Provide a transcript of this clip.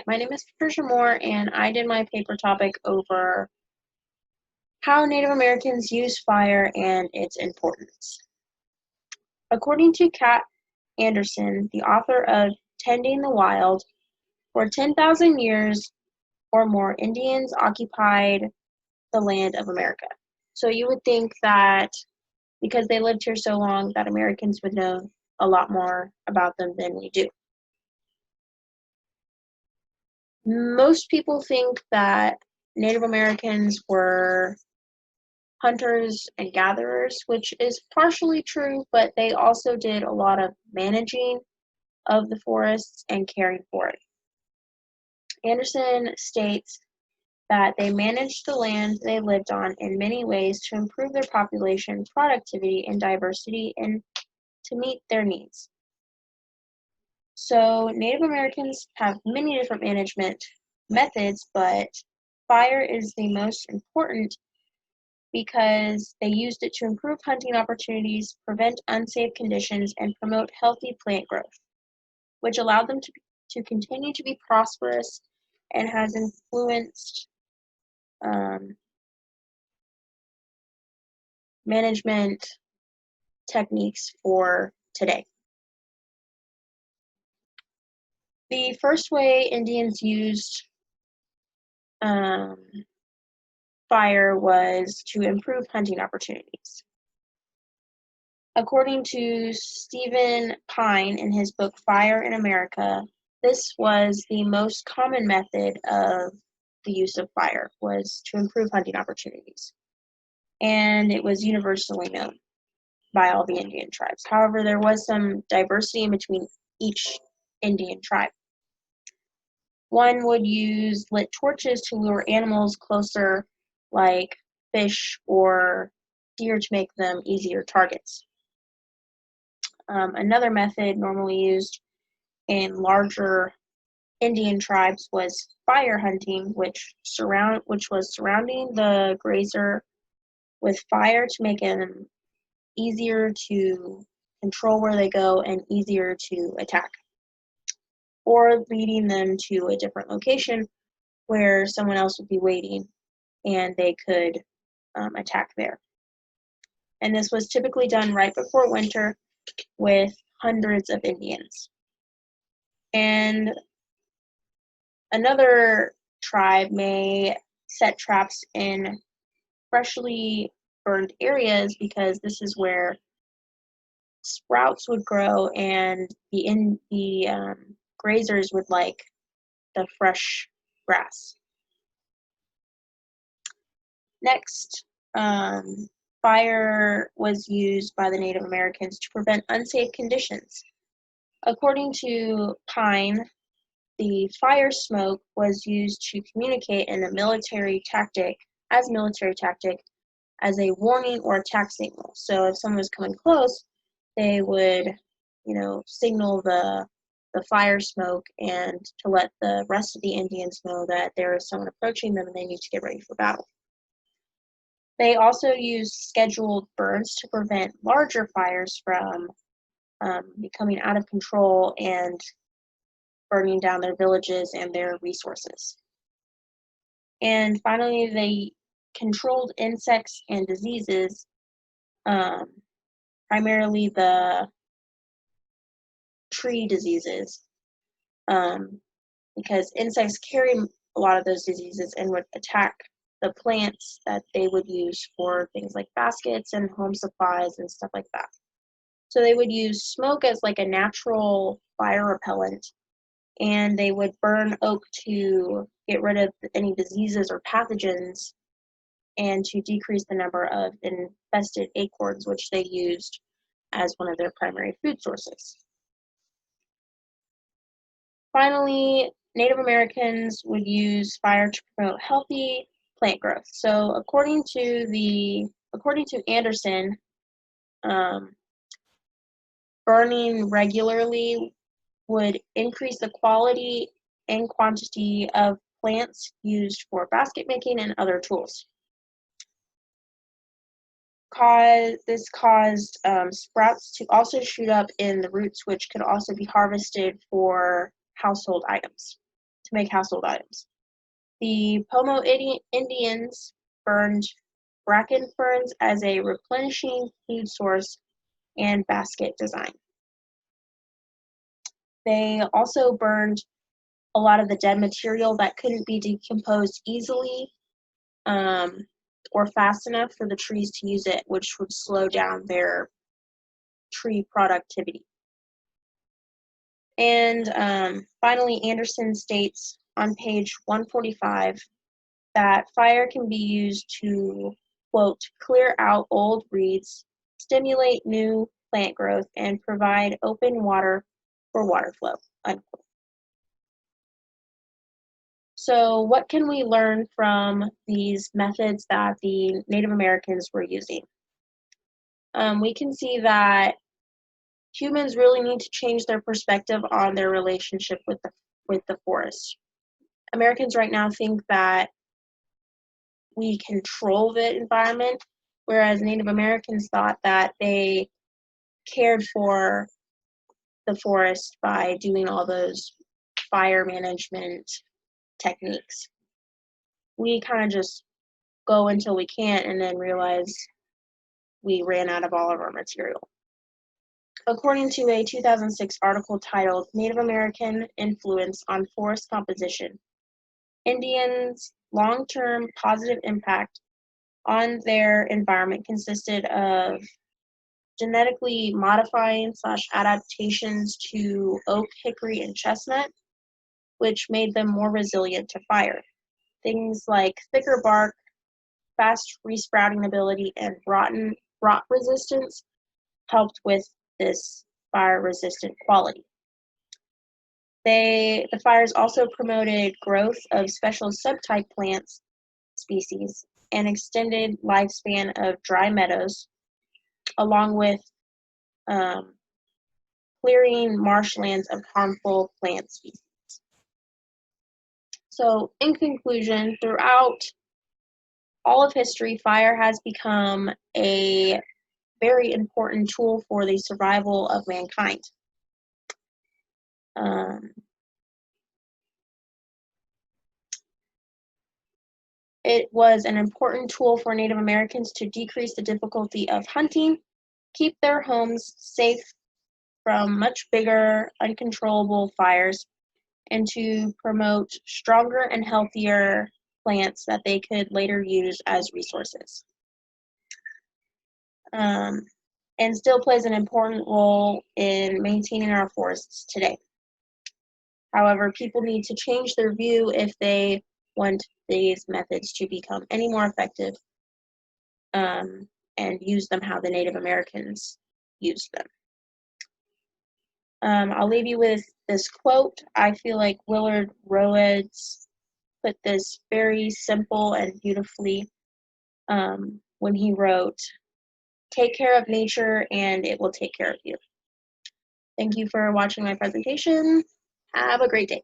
Hi, my name is Patricia Moore, and I did my paper topic over how Native Americans use fire and its importance. According to Kat Anderson, the author of Tending the Wild, for 10,000 years or more, Indians occupied the land of America. So you would think that because they lived here so long, that Americans would know a lot more about them than we do. Most people think that Native Americans were hunters and gatherers, which is partially true, but they also did a lot of managing of the forests and caring for it. Anderson states that they managed the land they lived on in many ways to improve their population, productivity, and diversity, and to meet their needs. So Native Americans have many different management methods, but fire is the most important because they used it to improve hunting opportunities, prevent unsafe conditions, and promote healthy plant growth, which allowed them to continue to be prosperous and has influenced management techniques for today. The first way Indians used fire was to improve hunting opportunities. According to Stephen Pine in his book Fire in America, this was the most common method of the use of fire, was to improve hunting opportunities. And it was universally known by all the Indian tribes. However, there was some diversity in between each Indian tribe. One would use lit torches to lure animals closer, like fish or deer, to make them easier targets. Another method normally used in larger Indian tribes was fire hunting, which was surrounding the grazer with fire to make them easier to control where they go and easier to attack, or leading them to a different location where someone else would be waiting and they could attack there. And this was typically done right before winter with hundreds of Indians. And another tribe may set traps in freshly burned areas because this is where sprouts would grow and the grazers would like the fresh grass. Next, fire was used by the Native Americans to prevent unsafe conditions. According to Pine, the fire smoke was used to communicate in a military tactic as a warning or attack signal. So if someone was coming close, they would, signal the fire smoke and to let the rest of the Indians know that there is someone approaching them and they need to get ready for battle. They also used scheduled burns to prevent larger fires from becoming out of control and burning down their villages and their resources. And finally, they controlled insects and diseases, primarily the tree diseases, because insects carry a lot of those diseases and would attack the plants that they would use for things like baskets and home supplies and stuff like that. So they would use smoke as like a natural fire repellent, and they would burn oak to get rid of any diseases or pathogens and to decrease the number of infested acorns, which they used as one of their primary food sources. Finally, Native Americans would use fire to promote healthy plant growth. So according to Anderson, burning regularly would increase the quality and quantity of plants used for basket making and other tools. This caused sprouts to also shoot up in the roots, which could also be harvested for household items make household items. The Pomo Indians burned bracken ferns as a replenishing food source and basket design. They also burned a lot of the dead material that couldn't be decomposed easily or fast enough for the trees to use it, which would slow down their tree productivity. And finally, Anderson states on page 145 that fire can be used to, quote, clear out old reeds, stimulate new plant growth, and provide open water for water flow, unquote. So what can we learn from these methods that the Native Americans were using? We can see that humans really need to change their perspective on their relationship with the forest. Americans right now think that we control the environment, whereas Native Americans thought that they cared for the forest by doing all those fire management techniques. We kind of just go until we can't and then realize we ran out of all of our material. According to a 2006 article titled Native American Influence on Forest Composition, Indians' long-term positive impact on their environment consisted of genetically modifying / adaptations to oak, hickory, and chestnut, which made them more resilient to fire. Things like thicker bark, fast resprouting ability, and rot resistance helped with this fire-resistant quality. The fires also promoted growth of special subtype plants species and extended lifespan of dry meadows, along with clearing marshlands of harmful plant species. So, in conclusion, throughout all of history, fire has become a very important tool for the survival of mankind. It was an important tool for Native Americans to decrease the difficulty of hunting, keep their homes safe from much bigger, uncontrollable fires, and to promote stronger and healthier plants that they could later use as resources. And still plays an important role in maintaining our forests today. However, people need to change their view if they want these methods to become any more effective and use them how the Native Americans used them. I'll leave you with this quote. I feel like Willard Rhodes put this very simple and beautifully when he wrote, "Take care of nature and it will take care of you." Thank you for watching my presentation. Have a great day.